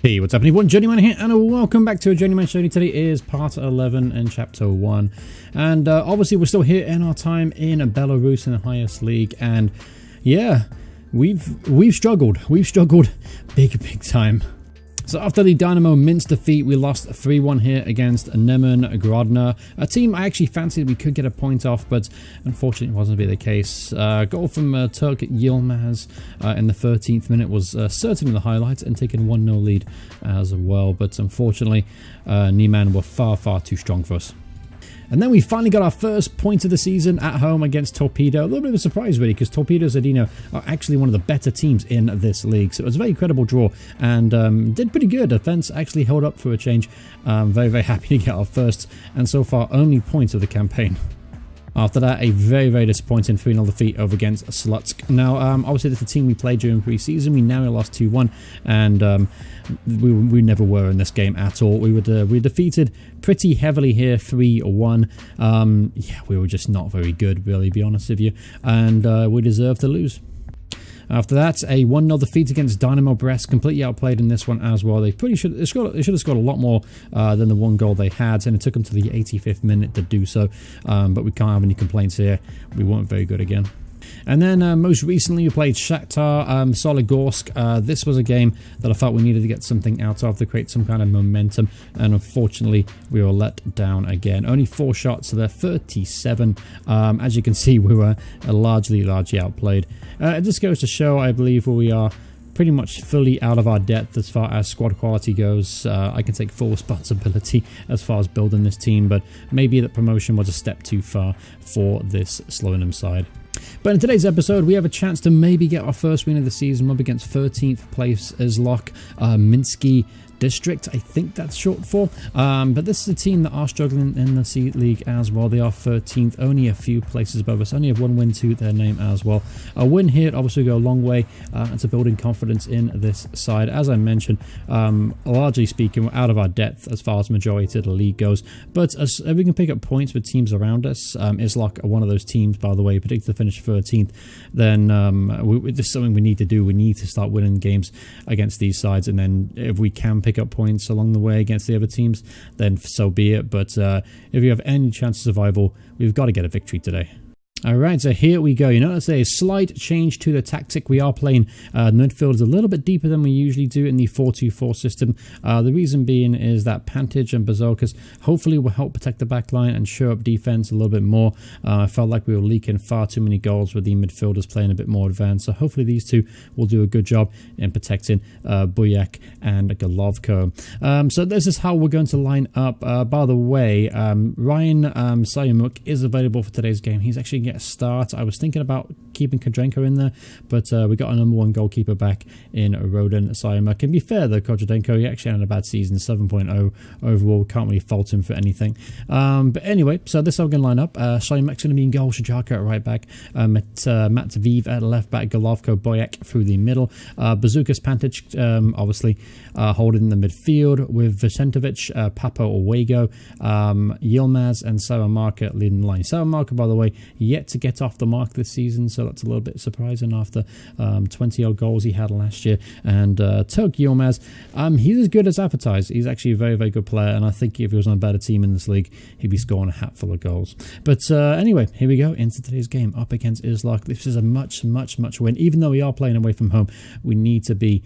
Hey, what's happening everyone? Journeyman here, and welcome back to a Journeyman's Journey. Today is part 11 in chapter 1. And obviously we're still here in our time in Belarus in the highest league. And yeah, we've struggled. We've struggled big time. So after the Dynamo Minsk defeat, we lost 3-1 here against Neman Grodno, a team I actually fancied we could get a point off, but unfortunately it wasn't to be the case. Goal from Turk Yilmaz in the 13th minute was certainly the highlight, and taking 1-0 lead as well, but unfortunately Neiman were far too strong for us. And then we finally got our first point of the season at home against Torpedo. A little bit of a surprise, really, because Torpedo Zadino are actually one of the better teams in this league. So it was a very credible draw and did pretty good. Defense actually held up for a change. Very happy to get our first and so far only point of the campaign. After that, a very disappointing 3-0 defeat over against Slutsk. Now, obviously, this is a team we played during pre-season. We narrowly lost 2-1, and we never were in this game at all. We were defeated pretty heavily here, 3-1. Yeah, we were just not very good, really, to be honest with you, and we deserved to lose. After that, a 1-0 defeat against Dynamo Brest, completely outplayed in this one as well. They should have scored a lot more than the one goal they had, and it took them to the 85th minute to do so. But we can't have any complaints here. We weren't very good again. And then most recently we played Shakhtar Soligorsk. This was a game that I felt we needed to get something out of to create some kind of momentum, and unfortunately we were let down again. Only 4 shots to their 37. As you can see, we were largely outplayed. It just goes to show, I believe, where we are pretty much fully out of our depth as far as squad quality goes. I can take full responsibility as far as building this team, but maybe the promotion was a step too far for this Slonim side. But in today's episode, we have a chance to maybe get our first win of the season up against 13th place Izlok Minsky District, I think that's short for. But this is a team that are struggling in the C League as well. They are 13th, only a few places above us. Only have 1 win to their name as well. A win here obviously go a long way to building confidence in this side. As I mentioned, largely speaking, we're out of our depth as far as majority of the league goes. But as we can pick up points with teams around us, Izlok are one of those teams, by the way, predicted to finish 13th. Then this is something we need to do. We need to start winning games against these sides, and then if we can pick up points along the way against the other teams, then so be it. But if you have any chance of survival, we've got to get a victory today. Alright, so here we go. You notice a slight change to the tactic. We are playing the midfielders a little bit deeper than we usually do in the 4-2-4 system. The reason being is that Pantage and Bazookas hopefully will help protect the back line and show up defense a little bit more. I felt like we were leaking far too many goals with the midfielders playing a bit more advanced. So hopefully these two will do a good job in protecting Buyak and Golovko. So this is how we're going to line up. By the way, Ryan Sayamuk is available for today's game. He's actually get a start. I was thinking about keeping Kodrenko in there, but we got a #1 goalkeeper back in Roden Sayama. Can be fair though, Kodrenko, he actually had a bad season, 7.0 overall. Can't really fault him for anything. But anyway, so this is how we're going to line up. Sayamak's going to be in goal, Shajaka at right back, Matviv at left back, Golovko, Boyak through the middle, Bazookas, Pantic obviously holding the midfield with Vicentovic, Papo Owego, Yilmaz and Salamarka leading the line. Salamarka, by the way, yet to get off the mark this season, so that's a little bit surprising after 20-odd goals he had last year. And Turk Yilmaz, he's as good as advertised. He's actually a very good player, and I think if he was on a better team in this league, he'd be scoring a hatful of goals. But anyway, here we go into today's game up against Izlok. This is a much win. Even though we are playing away from home, we need to be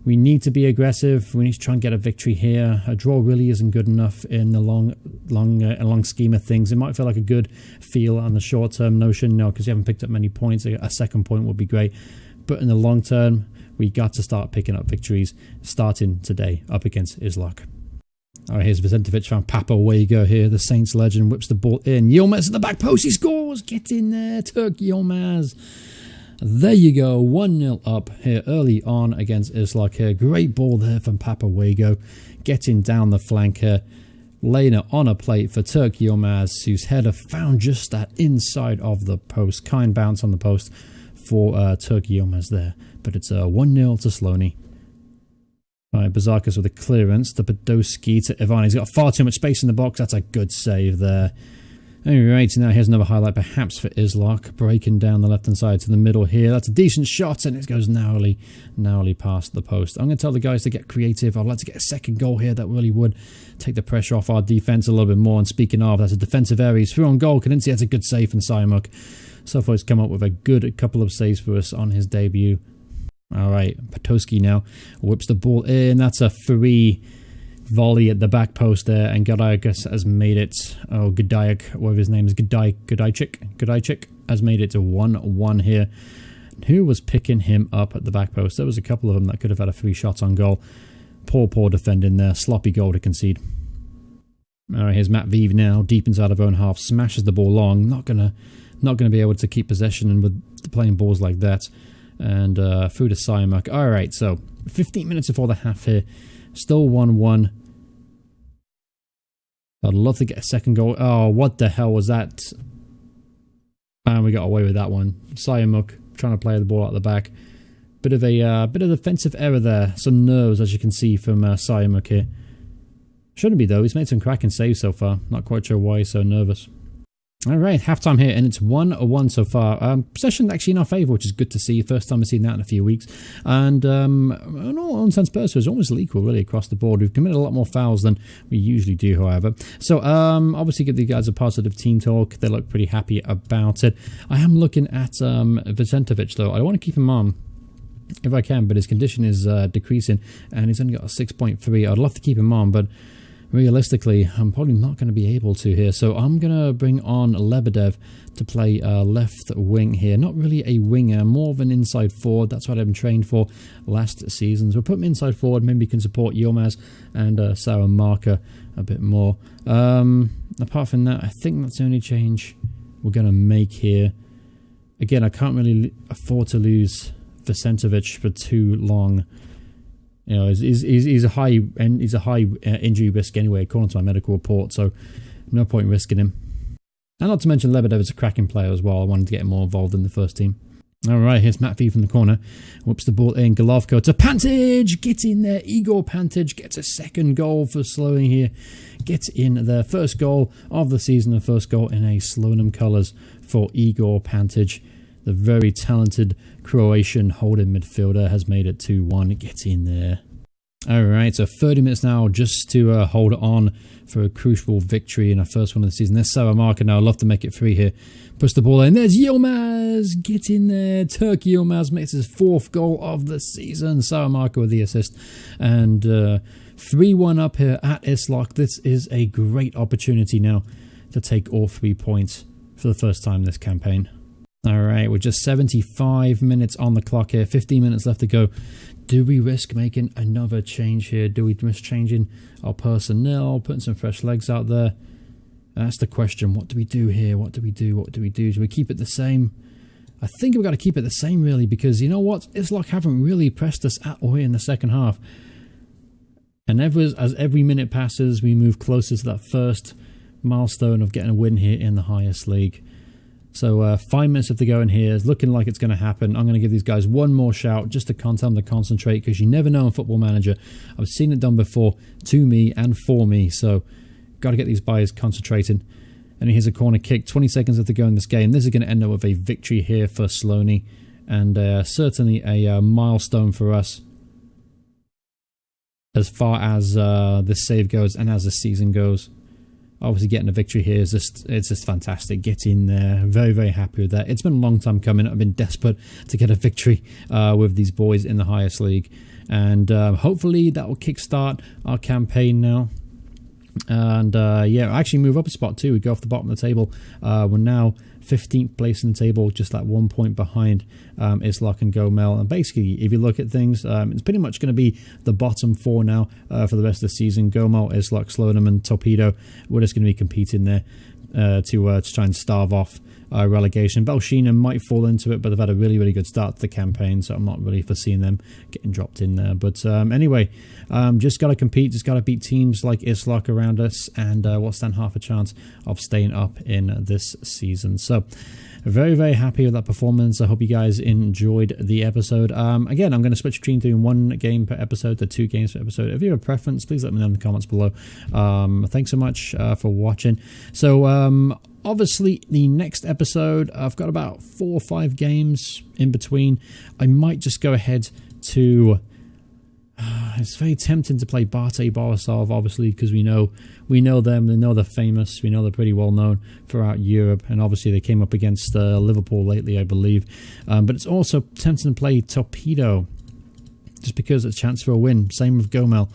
aggressive. We need to try and get a victory here. A draw really isn't good enough in the long scheme of things. It might feel like a good feel on the short-term notion, because you haven't picked up many points. A second point would be great. But in the long term, we got to start picking up victories, starting today up against Izlok. All right, here's Vicentovic from Papa Wego here. The Saints legend whips the ball in. Yilmaz at the back post. He scores. Get in there, Turk Yilmaz. There you go, 1-0 up here early on against Izlok here. Great ball there from Papa Wego, getting down the flank here, laying it on a plate for Turk Yilmaz, whose header found just that inside of the post. Kind bounce on the post for Turk Yilmaz there, but it's 1-0 to Slony. All right, Bazarkas with a clearance to Podolski to Ivan. He's got far too much space in the box. That's a good save there. Alright, now here's another highlight perhaps for Islok, breaking down the left hand side to the middle here. That's a decent shot, and it goes narrowly past the post. I'm going to tell the guys to get creative. I'd like to get a second goal here. That really would take the pressure off our defense a little bit more. And speaking of, that's a defensive area. He's through on goal. Kadinsi, that's a good save from Sayamuk. So far he's come up with a good couple of saves for us on his debut. Alright, Patoski now whips the ball in. That's a free volley at the back post there, and Gadaik has made it. Oh, Gadaik, whatever his name is, Gadaichik has made it to 1-1 here. Who was picking him up at the back post? There was a couple of them that could have had a free shot on goal. Poor defending there. Sloppy goal to concede. Alright, here's Matt Vive now, deep inside of own half, smashes the ball long. Not gonna be able to keep possession and with playing balls like that. And through to Sayamuk. Alright, so 15 minutes before the half here. Still 1-1. I'd love to get a second goal. Oh, what the hell was that? And we got away with that one. Sayamuk trying to play the ball out the back. Bit of a defensive error there. Some nerves, as you can see from Sayamuk here. Shouldn't be though. He's made some cracking saves so far. Not quite sure why he's so nervous. Alright, halftime here, and it's 1-1 so far. Possession actually in our favour, which is good to see. First time I've seen that in a few weeks. And in all intents and purposes, almost equal really across the board. We've committed a lot more fouls than we usually do, however. So, obviously give the guys a positive team talk. They look pretty happy about it. I am looking at Vicentovic, though. I want to keep him on if I can, but his condition is decreasing, and he's only got a 6.3. I'd love to keep him on, but realistically, I'm probably not going to be able to here. So I'm going to bring on Lebedev to play left wing here. Not really a winger, more of an inside forward. That's what I've been trained for last season. So we'll put him inside forward. Maybe we can support Yilmaz and Sarah Marker a bit more. Apart from that, I think that's the only change we're going to make here. Again, I can't really afford to lose Vicentovic for too long. You know, he's a high injury risk anyway, according to my medical report. So, no point in risking him. And not to mention Lebedev is a cracking player as well. I wanted to get him more involved in the first team. All right, here's Matt V from the corner. Whoops the ball in. Golovko to Pantage. Get in there. Igor Pantage gets a second goal for Slonim here. Gets in their first goal of the season, the first goal in a Slonim colours for Igor Pantage. The very talented Croatian holding midfielder has made it 2-1. Get in there. Alright, so 30 minutes now just to hold on for a crucial victory in our first one of the season. There's Sarah Marker now. I'd love to make it 3 here. Push the ball in. There's Yilmaz. Get in there. Turk Yilmaz makes his 4th goal of the season. Sarah Marker with the assist. And 3-1 up here at Islok. This is a great opportunity now to take all 3 points for the first time this campaign. Alright, we're just 75 minutes on the clock here. 15 minutes left to go. Do we risk making another change here? Do we risk changing our personnel? Putting some fresh legs out there? That's the question. What do we do here? What do we do? What do we do? Do we keep it the same? I think we've got to keep it the same, really, because you know what? Islok haven't really pressed us at all here in the second half. And as every minute passes, we move closer to that first milestone of getting a win here in the highest league. So 5 minutes left to go in here. It's looking like it's going to happen. I'm going to give these guys one more shout just to tell them to concentrate, because you never know in Football Manager. I've seen it done before to me and for me. So got to get these guys concentrating. And here's a corner kick. 20 seconds left to go in this game. This is going to end up with a victory here for Slonim. And certainly a milestone for us as far as this save goes and as the season goes. Obviously, getting a victory here is just fantastic. Get in there. Very, very happy with that. It's been a long time coming. I've been desperate to get a victory with these boys in the highest league. And hopefully that will kickstart our campaign now. And yeah, actually move up a spot too. We go off the bottom of the table. We're now 15th place in the table, just like 1 point behind Islok and Gomel. And basically, if you look at things, it's pretty much going to be the bottom 4 now for the rest of the season. Gomel, Islok, Slonim and Torpedo. We're just going to be competing there to try and starve off relegation. Belshina might fall into it, but they've had a really, really good start to the campaign, so I'm not really foreseeing them getting dropped in there. But anyway, just got to compete, just got to beat teams like Islok around us, and we'll stand half a chance of staying up in this season. So very, very happy with that performance. I hope you guys enjoyed the episode. Again, I'm going to switch between doing 1 game per episode to 2 games per episode. If you have a preference, please let me know in the comments below. Thanks so much for watching. So obviously the next episode, I've got about 4 or 5 games in between. I might just go ahead to it's very tempting to play Bartek Borisov, obviously, because we know them, we know they're famous, we know they're pretty well known throughout Europe, and obviously they came up against Liverpool lately, I believe. But it's also tempting to play Torpedo, just because it's a chance for a win. Same with Gomel.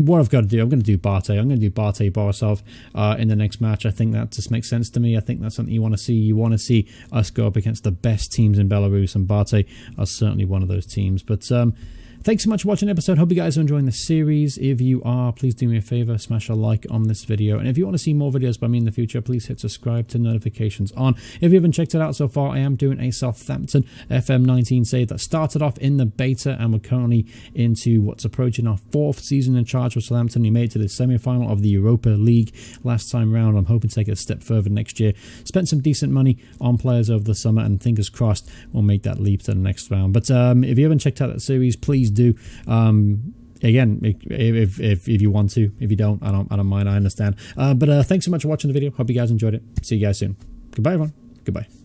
What I've got to do, I'm going to do Bartek. I'm going to do Bartek Borisov in the next match. I think that just makes sense to me. I think that's something you want to see. You want to see us go up against the best teams in Belarus, and Bartek are certainly one of those teams. But thanks so much for watching the episode. Hope you guys are enjoying the series. If you are, please do me a favor, smash a like on this video. And if you want to see more videos by me in the future, please hit subscribe to notifications on. If you haven't checked it out so far, I am doing a Southampton FM19 save that started off in the beta, and we're currently into what's approaching our 4th season in charge for Southampton. We made it to the semi-final of the Europa League last time round. I'm hoping to take it a step further next year. Spent some decent money on players over the summer, and fingers crossed we'll make that leap to the next round. But if you haven't checked out that series, please do. Again, if you want to. If you don't, I don't mind. I understand. But thanks so much for watching the video. Hope you guys enjoyed it. See you guys soon. Goodbye, everyone. Goodbye.